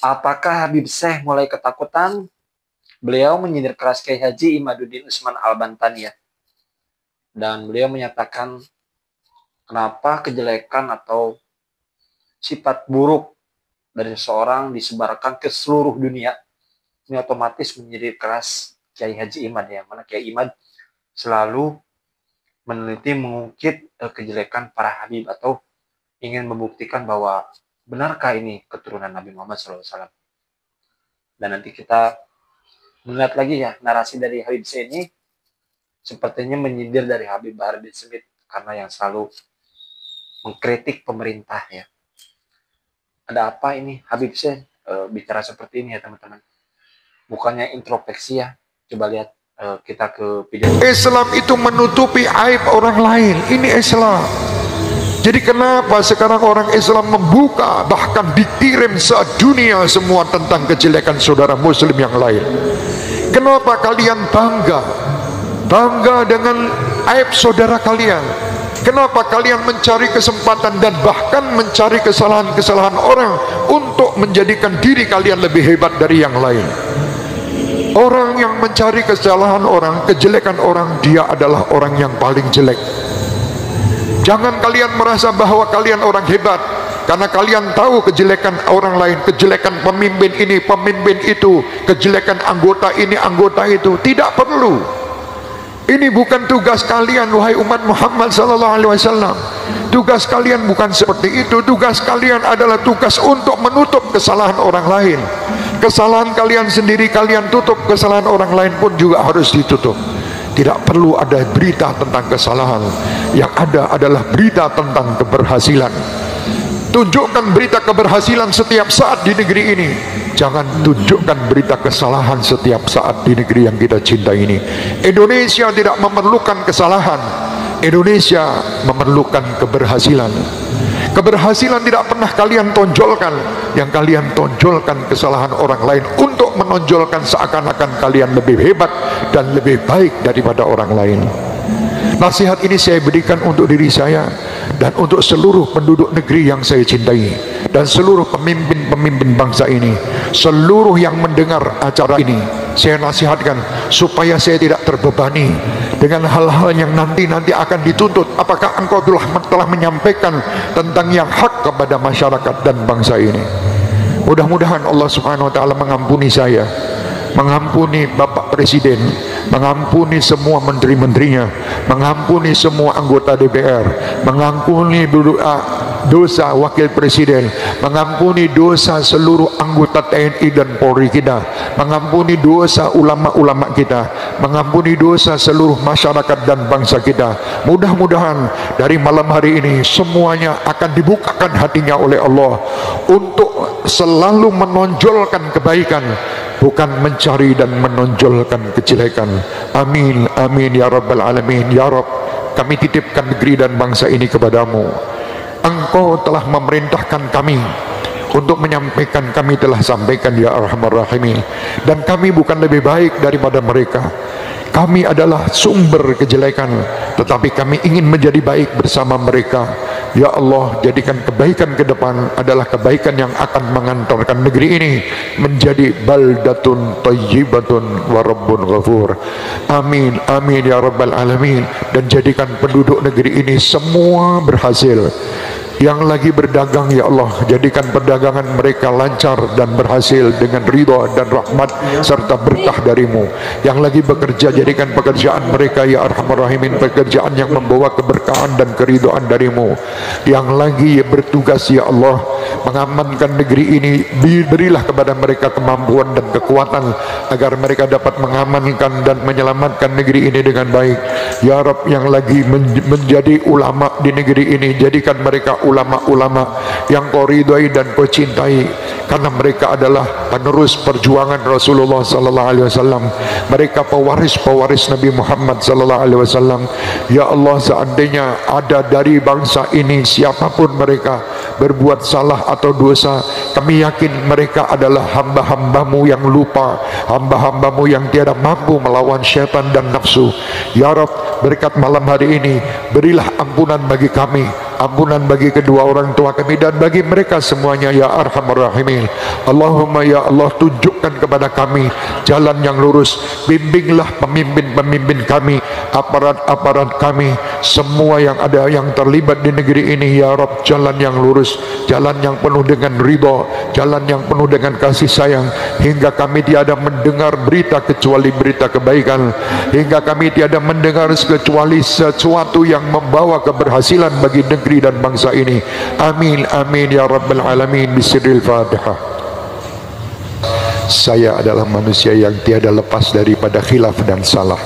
Apakah Habib Syekh mulai ketakutan? Beliau menyindir keras Kiai Haji Imaduddin Usman Al-Bantani ya. Dan beliau menyatakan kenapa kejelekan atau sifat buruk dari seseorang disebarkan ke seluruh dunia. Ini otomatis menyindir keras Kiai Haji Imad ya. Mana Kiai Imad selalu meneliti mengungkit kejelekan para Habib atau ingin membuktikan bahwa benarkah ini keturunan Nabi Muhammad SAW. Dan nanti kita melihat lagi ya narasi dari Habib Syekh ini sepertinya menyindir dari Habib Bahar bin Smith karena yang selalu mengkritik pemerintah ya. Ada apa ini Habib Syekh bicara seperti ini ya teman-teman? Bukannya introspeksi ya. Coba lihat kita ke video. Islam itu menutupi aib orang lain. Ini Islam. Jadi kenapa sekarang orang Islam membuka, bahkan dikirim sedunia semua tentang kejelekan saudara muslim yang lain? Kenapa kalian bangga dengan aib saudara kalian? Kenapa kalian mencari kesempatan dan bahkan mencari kesalahan-kesalahan orang untuk menjadikan diri kalian lebih hebat dari yang lain? Orang yang mencari kesalahan orang, kejelekan orang, dia adalah orang yang paling jelek. Jangan kalian merasa bahwa kalian orang hebat karena kalian tahu kejelekan orang lain, kejelekan pemimpin ini, pemimpin itu, kejelekan anggota ini, anggota itu. Tidak perlu. Ini bukan tugas kalian wahai umat Muhammad sallallahu alaihi wasallam. Tugas kalian bukan seperti itu. Tugas kalian adalah tugas untuk menutup kesalahan orang lain. Kesalahan kalian sendiri kalian tutup, kesalahan orang lain pun juga harus ditutup. Tidak perlu ada berita tentang kesalahan. Yang ada adalah berita tentang keberhasilan. Tunjukkan berita keberhasilan setiap saat di negeri ini. Jangan tunjukkan berita kesalahan setiap saat di negeri yang kita cintai ini. Indonesia tidak memerlukan kesalahan. Indonesia memerlukan keberhasilan. Keberhasilan tidak pernah kalian tonjolkan. Yang kalian tonjolkan kesalahan orang lain untuk menonjolkan seakan-akan kalian lebih hebat dan lebih baik daripada orang lain. Nasihat ini saya berikan untuk diri saya dan untuk seluruh penduduk negeri yang saya cintai dan seluruh pemimpin-pemimpin bangsa ini. Seluruh yang mendengar acara ini saya nasihatkan supaya saya tidak terbebani dengan hal-hal yang nanti akan dituntut. Apakah engkau telah menyampaikan tentang yang hak kepada masyarakat dan bangsa ini? Mudah-mudahan Allah Subhanahu wa taala mengampuni saya, mengampuni Bapak Presiden, mengampuni semua menteri-menterinya, mengampuni semua anggota DPR, mengampuni dosa Wakil Presiden, mengampuni dosa seluruh anggota TNI dan Polri kita, mengampuni dosa ulama-ulama kita, mengampuni dosa seluruh masyarakat dan bangsa kita. Mudah-mudahan dari malam hari ini semuanya akan dibukakan hatinya oleh Allah untuk selalu menonjolkan kebaikan, bukan mencari dan menonjolkan kejelekan. Amin, amin ya rabbal alamin. Ya Rabb, kami titipkan negeri dan bangsa ini kepadamu. Engkau telah memerintahkan kami untuk menyampaikan, kami telah sampaikan ya arhamar rahimin. Dan kami bukan lebih baik daripada mereka. Kami adalah sumber kejelekan, tetapi kami ingin menjadi baik bersama mereka. Ya Allah, jadikan kebaikan ke depan adalah kebaikan yang akan mengantarkan negeri ini menjadi baldatun thayyibatun wa rabbun ghafur. Amin, amin ya rabbal alamin. Dan jadikan penduduk negeri ini semua berhasil. Yang lagi berdagang ya Allah, jadikan perdagangan mereka lancar dan berhasil dengan ridha dan rahmat serta berkah darimu. Yang lagi bekerja, jadikan pekerjaan mereka ya arhamar rahimin pekerjaan yang membawa keberkahan dan keridhaan darimu. Yang lagi bertugas ya Allah mengamankan negeri ini, berilah kepada mereka kemampuan dan kekuatan agar mereka dapat mengamankan dan menyelamatkan negeri ini dengan baik. Ya Rabb, yang lagi menjadi ulama di negeri ini, jadikan mereka ulama-ulama yang kau ridhai dan kau cintai, karena mereka adalah penerus perjuangan Rasulullah sallallahu alaihi wasallam. Mereka pewaris Nabi Muhammad sallallahu alaihi wasallam. Ya Allah, seandainya ada dari bangsa ini siapapun mereka berbuat salah atau dosa, kami yakin mereka adalah hamba-hambamu yang lupa, hamba-hambamu yang tiada mampu melawan syaitan dan nafsu. Ya Rabb, berkat malam hari ini berilah ampunan bagi kami, ampunan bagi kedua orang tua kami dan bagi mereka semuanya ya arhamar rahimin. Allahumma ya Allah, tunjukkan kepada kami jalan yang lurus, bimbinglah pemimpin-pemimpin kami, aparat-aparat kami, semua yang ada yang terlibat di negeri ini ya Rabb, jalan yang lurus, jalan yang penuh dengan ridha, jalan yang penuh dengan kasih sayang, hingga kami tiada mendengar berita kecuali berita kebaikan, hingga kami tiada mendengar kecuali sesuatu yang membawa keberhasilan bagi negeri dan bangsa ini. Amin amin ya rabbal alamin. Bisiril Fatihah. Saya adalah manusia yang tiada lepas daripada khilaf dan salah.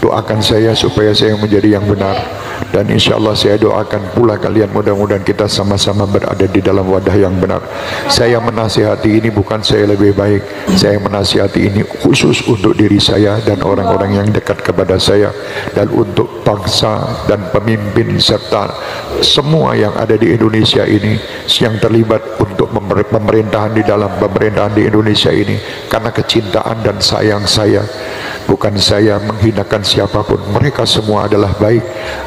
Doakan saya supaya saya menjadi yang benar, dan insya Allah saya doakan pula kalian, mudah-mudahan kita sama-sama berada di dalam wadah yang benar. Saya menasihati ini bukan saya lebih baik, saya menasihati ini khusus untuk diri saya dan orang-orang yang dekat kepada saya, dan untuk bangsa dan pemimpin serta semua yang ada di Indonesia ini yang terlibat untuk pemerintahan di dalam pemerintahan di Indonesia ini, karena kecintaan dan sayang saya. Bukan saya menghinakan siapapun, mereka semua adalah baik.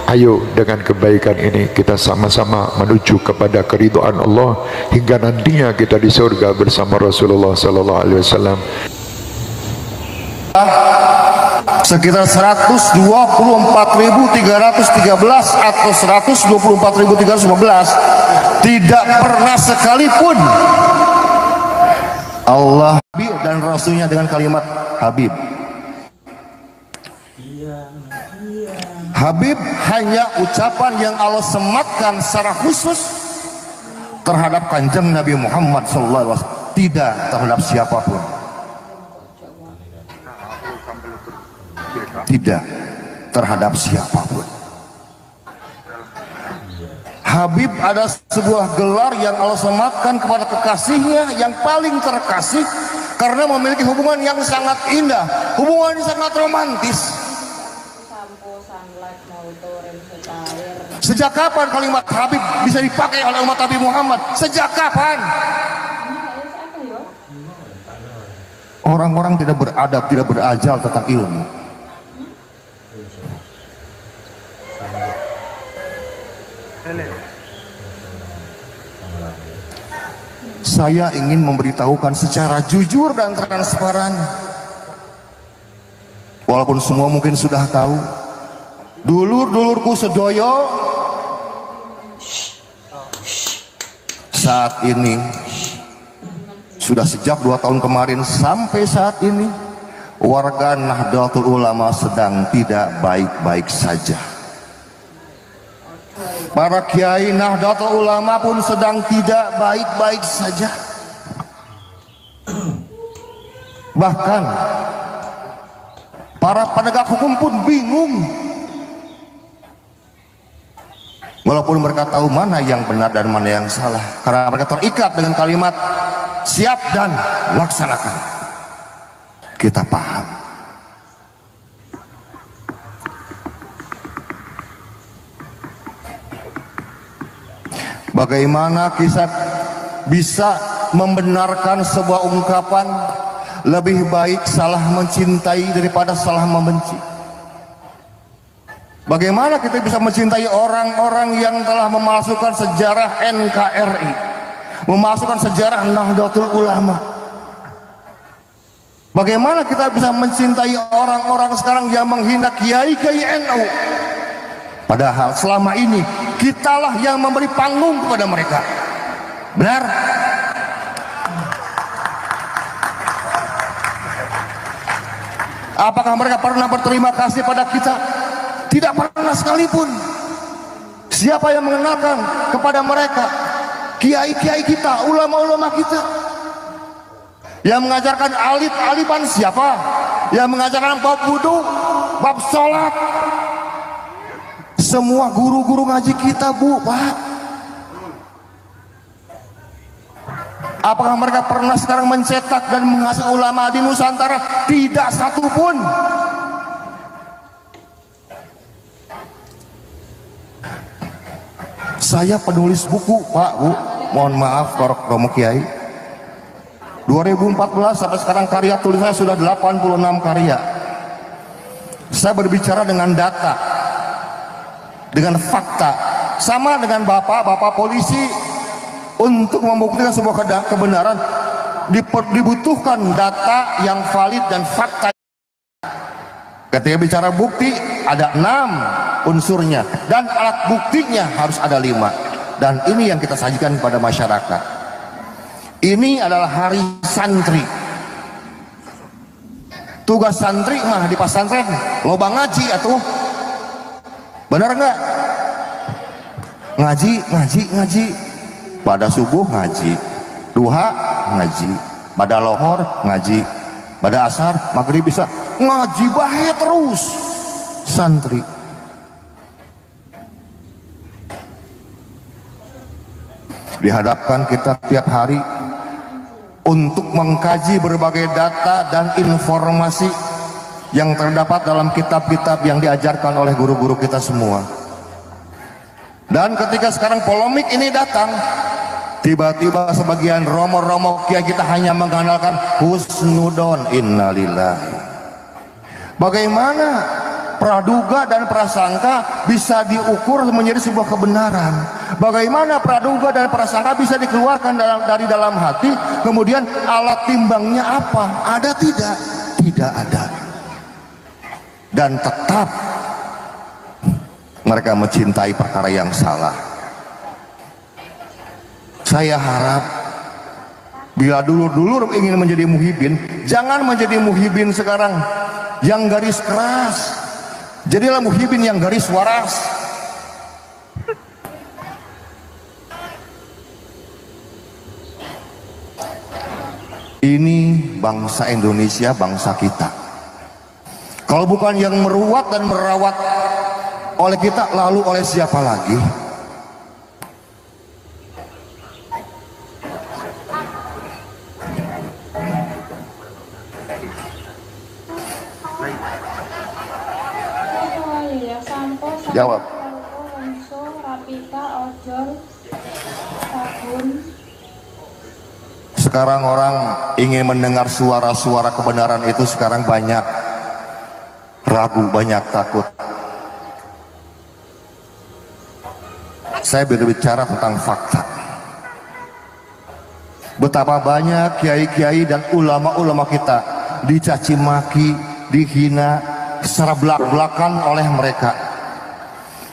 Ayo dengan kebaikan ini kita sama-sama menuju kepada keridhaan Allah hingga nantinya kita di surga bersama Rasulullah sallallahu alaihi wasallam. Sekitar 124.313 atau 124.315 tidak pernah sekalipun Allah dan Rasulnya dengan kalimat Habib. Habib hanya ucapan yang Allah sematkan secara khusus terhadap kanjeng Nabi Muhammad SAW, tidak terhadap siapapun. Tidak terhadap siapapun. Habib ada sebuah gelar yang Allah sematkan kepada kekasihnya yang paling terkasih, karena memiliki hubungan yang sangat indah, hubungan yang sangat romantis. Sejak kapan kalimat Habib bisa dipakai oleh umat Nabi Muhammad? Sejak kapan? Orang-orang tidak beradab, tidak berajal tentang ilmu. Saya ingin memberitahukan secara jujur dan transparan, walaupun semua mungkin sudah tahu, dulur-dulurku sedoyo saat ini, sudah sejak 2 tahun kemarin sampai saat ini, warga Nahdlatul Ulama sedang tidak baik-baik saja. Para kiai Nahdlatul Ulama pun sedang tidak baik-baik saja. Bahkan para penegak hukum pun bingung, walaupun mereka tahu mana yang benar dan mana yang salah, karena mereka terikat dengan kalimat siap dan laksanakan. Kita paham. Bagaimana kita bisa membenarkan sebuah ungkapan lebih baik salah mencintai daripada salah membenci? Bagaimana kita bisa mencintai orang-orang yang telah memasukkan sejarah NKRI, memasukkan sejarah Nahdlatul Ulama? Bagaimana kita bisa mencintai orang-orang sekarang yang menghina kiai-kiai NU? Padahal selama ini kitalah yang memberi panggung kepada mereka. Benar? Apakah mereka pernah berterima kasih pada kita? Tidak pernah sekalipun. Siapa yang mengenalkan kepada mereka? Kiai-kiai kita, ulama-ulama kita. Yang mengajarkan alif-alifan siapa? Yang mengajarkan bab wudu, bab sholat. Semua guru-guru ngaji kita, Bu, Pak. Apakah mereka pernah sekarang mencetak dan menghasilkan ulama di Nusantara? Tidak satupun. Saya penulis buku, Pak, Bu, mohon maaf kalau kamu kiai. 2014 sampai sekarang karya tulis saya sudah 86 karya. Saya berbicara dengan data, dengan fakta, sama dengan bapak polisi. Untuk membuktikan sebuah kebenaran dibutuhkan data yang valid dan fakta. Ketika bicara bukti ada 6 unsurnya dan alat buktinya harus ada 5, dan ini yang kita sajikan kepada masyarakat. Ini adalah hari santri. Tugas santri mah di pesantren loba ngaji atuh, benar nggak? Ngaji pada subuh ngaji, duha ngaji, pada lohor ngaji, pada asar maghrib bisa ngaji bahe terus santri. Dihadapkan kita tiap hari untuk mengkaji berbagai data dan informasi yang terdapat dalam kitab-kitab yang diajarkan oleh guru-guru kita semua. Dan ketika sekarang polemik ini datang, tiba-tiba sebagian romo-romo kiai kita hanya mengandalkan husnudon, innalillahi. Bagaimana praduga dan prasangka bisa diukur menjadi sebuah kebenaran? Bagaimana praduga dan prasangka bisa dikeluarkan dari dalam hati? Kemudian alat timbangnya apa? Ada tidak? Tidak ada. Dan tetap mereka mencintai perkara yang salah. Saya harap bila dulu ingin menjadi muhibin, jangan menjadi muhibin sekarang yang garis keras. Jadilah muhibin yang garis waras. Ini bangsa Indonesia, bangsa kita. Kalau bukan yang meruat dan merawat oleh kita, lalu oleh siapa lagi? Jawab. Sekarang orang ingin mendengar suara-suara kebenaran itu sekarang banyak ragu, banyak takut. Saya berbicara tentang fakta. Betapa banyak kiai-kiai dan ulama-ulama kita dicaci maki, dihina secara belak-belakan oleh mereka.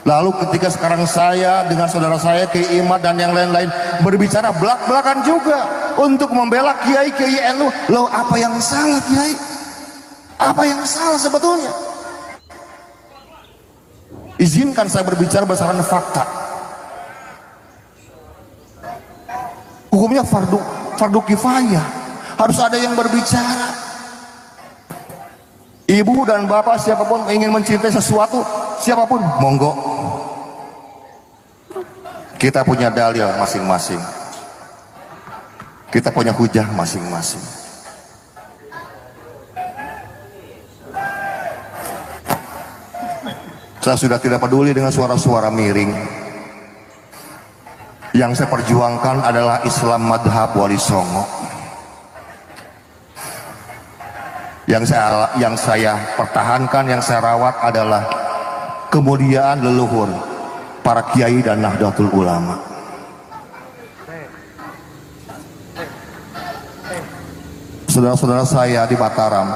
Lalu ketika sekarang saya dengan saudara saya Kiai Imad dan yang lain-lain berbicara belak-belakan juga untuk membela kiai-kiai NU. Loh, apa yang salah kiai? Apa yang salah sebetulnya? Izinkan saya berbicara berdasarkan fakta. Hukumnya fardu kifayah, harus ada yang berbicara. Ibu dan bapak siapapun ingin mencintai sesuatu, siapapun monggo. Kita punya dalil masing-masing, kita punya hujah masing-masing. Saya sudah tidak peduli dengan suara-suara miring. Yang saya perjuangkan adalah Islam madhab Wali Songo. Yang saya pertahankan, yang saya rawat adalah kemuliaan leluhur para kiai dan Nahdlatul Ulama. Saudara-saudara saya di Mataram,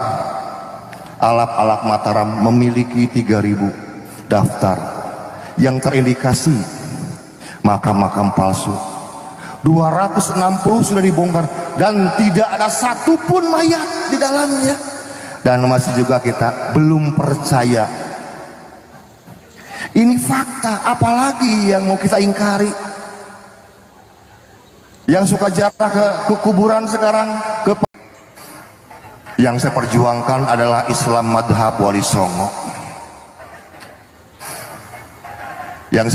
Alap Mataram memiliki 3.000 daftar yang terindikasi makam-makam palsu. 260 sudah dibongkar dan tidak ada satupun mayat di dalamnya. Dan masih juga kita belum percaya. Ini fakta, apalagi yang mau kita ingkari? Yang suka jatah ke kuburan sekarang, yang saya perjuangkan adalah Islam madhab Wali Songo. Yang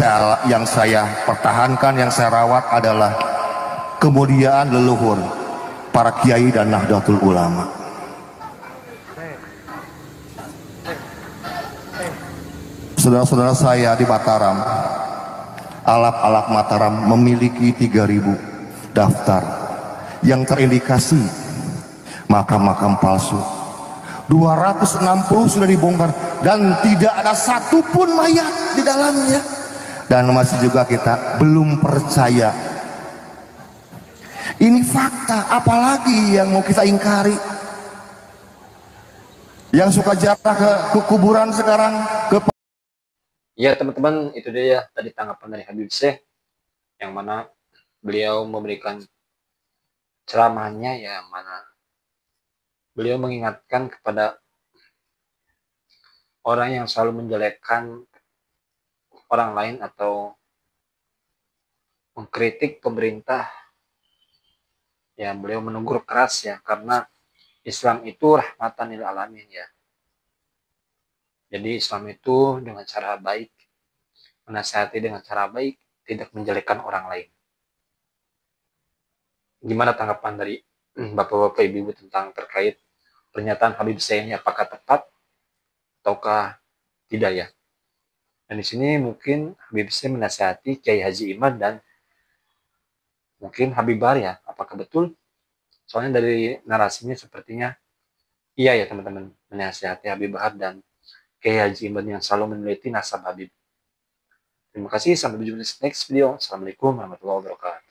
saya pertahankan, yang saya rawat adalah kemuliaan leluhur para kiai dan Nahdlatul Ulama. Saudara-saudara saya di Mataram, Alap Mataram memiliki 3.000 daftar yang terindikasi makam-makam palsu. 260 sudah dibongkar dan tidak ada satupun mayat di dalamnya. dan masih juga kita belum percaya. Ini fakta, apalagi yang mau kita ingkari? Yang suka ziarah ke kuburan sekarang ke. Ya teman-teman, itu dia ya tadi tanggapan dari Habib Syekh, yang mana beliau memberikan ceramahnya, yang mana beliau mengingatkan kepada orang yang selalu menjelekkan orang lain atau mengkritik pemerintah. Ya, beliau menegur keras ya, karena Islam itu rahmatan lil alamin ya. Jadi Islam itu dengan cara baik, menasihati dengan cara baik, tidak menjelekkan orang lain. Gimana tanggapan dari bapak-bapak ibu-ibu tentang terkait pernyataan Habib Syekh ini, apakah tepat ataukah tidak ya? Dan di sini mungkin Habib Syekh menasihati Kiai Haji Imad dan mungkin Habib Bahar ya, apakah betul? Soalnya dari narasinya sepertinya iya ya teman-teman, menasihati Habib Bahar dan Kiai Haji Imad yang selalu meneliti nasab Habib. Terima kasih, sampai berjumpa di next video. Assalamualaikum warahmatullahi wabarakatuh.